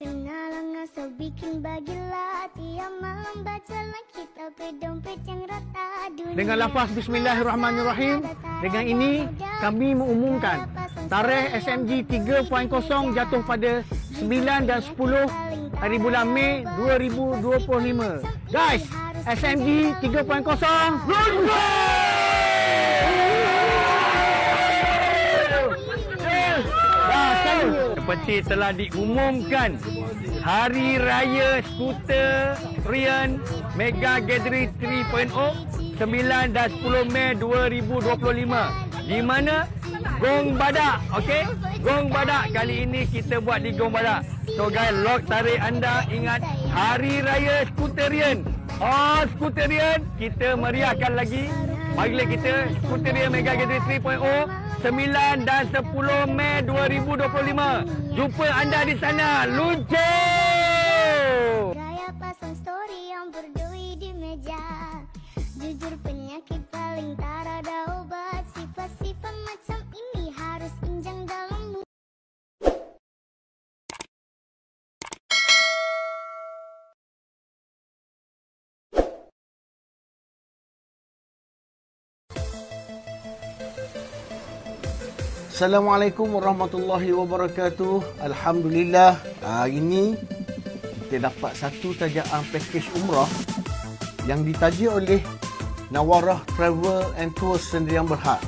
Kenalan ngasal bikin bagilah, tiap malam bacalah kitab dompet yang rata. Dengan lafaz Bismillahirrahmanirrahim, dengan ini kami mengumumkan tarikh SMG 3.0 jatuh pada 9 dan 10 hari bulan Mei 2025. Guys, SMG 3.0 luncur! Seperti telah diumumkan, Hari Raya Skuter Rian Mega Gathering 3.0 9 dan 10 Mei 2025. Di mana? Gong Badak, okey? Gong Badak. Kali ini kita buat di Gong Badak. So guys, lock tarik anda, ingat Hari Raya Skuter Rian. Oh, Skuter Rian, kita meriahkan lagi majlis kita Skuter Rian Mega Gathering 3.0 9 dan 10 Mei 2025. Jumpa anda di sana. Luncur! Gaya pasang story yang berdui di meja. Jujur penyakit paling tak ada obat. Sifat-sifat macam ini harus injang dalam. Assalamualaikum warahmatullahi wabarakatuh. Alhamdulillah, hari ini kita dapat satu tajaan pakej umrah yang ditaja oleh Nawarah Travel and Tours Sdn Bhd.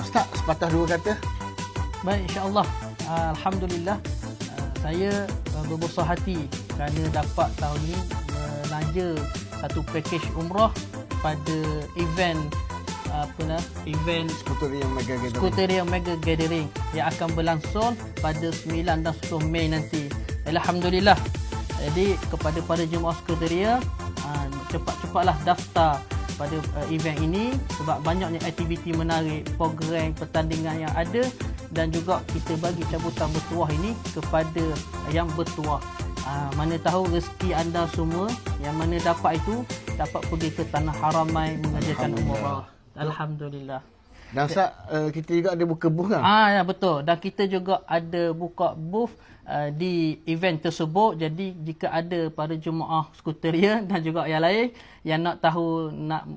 Ustaz, sepatah dua kata. Baik, insya-Allah. Alhamdulillah, saya berbesar hati kerana dapat tahun ini melanja satu pakej umrah pada event event Skuter Rian Mega Gathering. Skuter Rian Mega Gathering yang akan berlangsung pada 9 dan 10 Mei nanti. Alhamdulillah. Jadi kepada para jemaah Skuter Rian, cepat-cepatlah daftar pada event ini sebab banyaknya aktiviti menarik, program pertandingan yang ada dan juga kita bagi cabutan bertuah ini kepada yang bertuah. Mana tahu rezeki anda semua yang mana dapat itu dapat pergi ke tanah Haramain mengerjakan umrah. Alhamdulillah. Dan Ustaz, kita juga ada buka booth kan? Ya, betul. Dan kita juga ada buka booth di event tersebut. Jadi jika ada para jemaah Skuter Rian dan juga yang lain yang nak tahu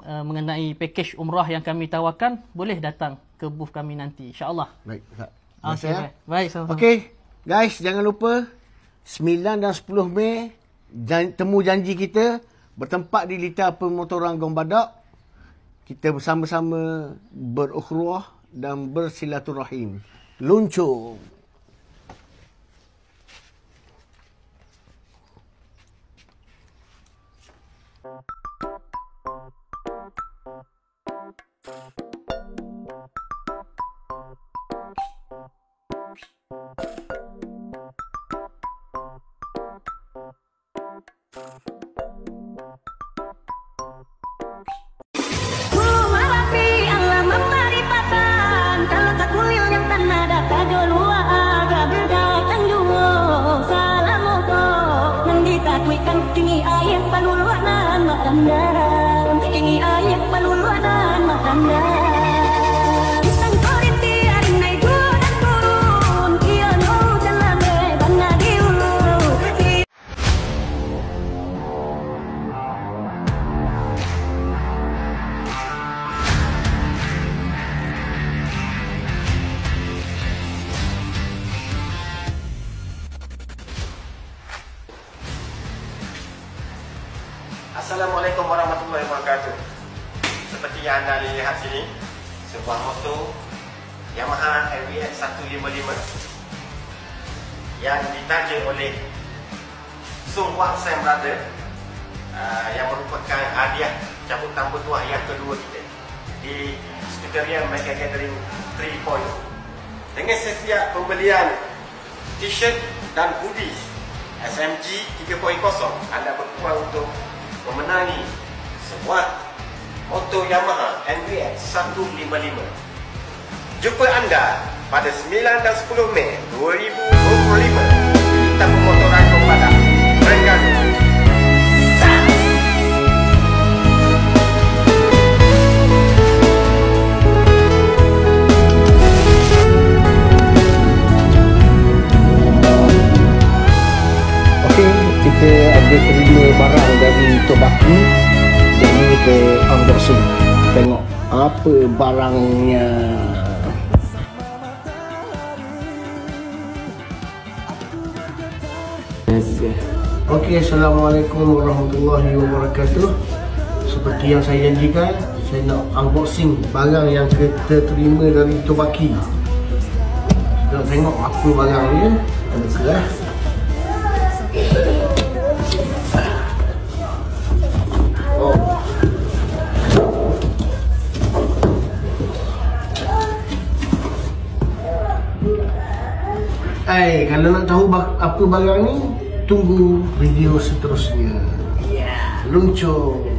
mengenai pakej umrah yang kami tawarkan, boleh datang ke booth kami nanti, insya-Allah. Baik, Ustaz. Okay, baik. Okey, guys, jangan lupa 9 dan 10 Mei temu janji kita bertempat di Lita Pemotoran Gong Badak. Kita bersama-sama berukhuwah dan bersilaturahim. Luncur! Tinggi air paluluanan matanda, tinggi air paluluanan matanda. Isang koriti aring naik dan turun, iya no jalan bangga diulu. Assalamualaikum warahmatullahi wabarakatuh. Seperti yang anda lihat sini, sebuah motor Yamaha RVX 155 yang ditaja oleh Sung Wak Sam Brother, yang merupakan hadiah cabutan bertuah yang kedua kita di Skuter Rian Mega Gathering 3.0. Dengan setiap pembelian t-shirt dan hoodies SMG 3.0, anda berpeluang untuk memenangi sebuah motor Yamaha NVX 155. Jumpa anda pada 9 dan 10 Mei 2025 di Taman Pemotoran Gong Badak, Terengganu. kita terima barang dari Tobaki. Jadi kita unboxing. Tengok apa barangnya. Okey, Assalamualaikum warahmatullahi wabarakatuh. Seperti yang saya janjikan, saya nak unboxing barang yang kita terima dari Tobaki. Kita nak tengok apa barang dia. Kita buka lah. Kalau nak tahu apa barang ni, tunggu video seterusnya. Luncur.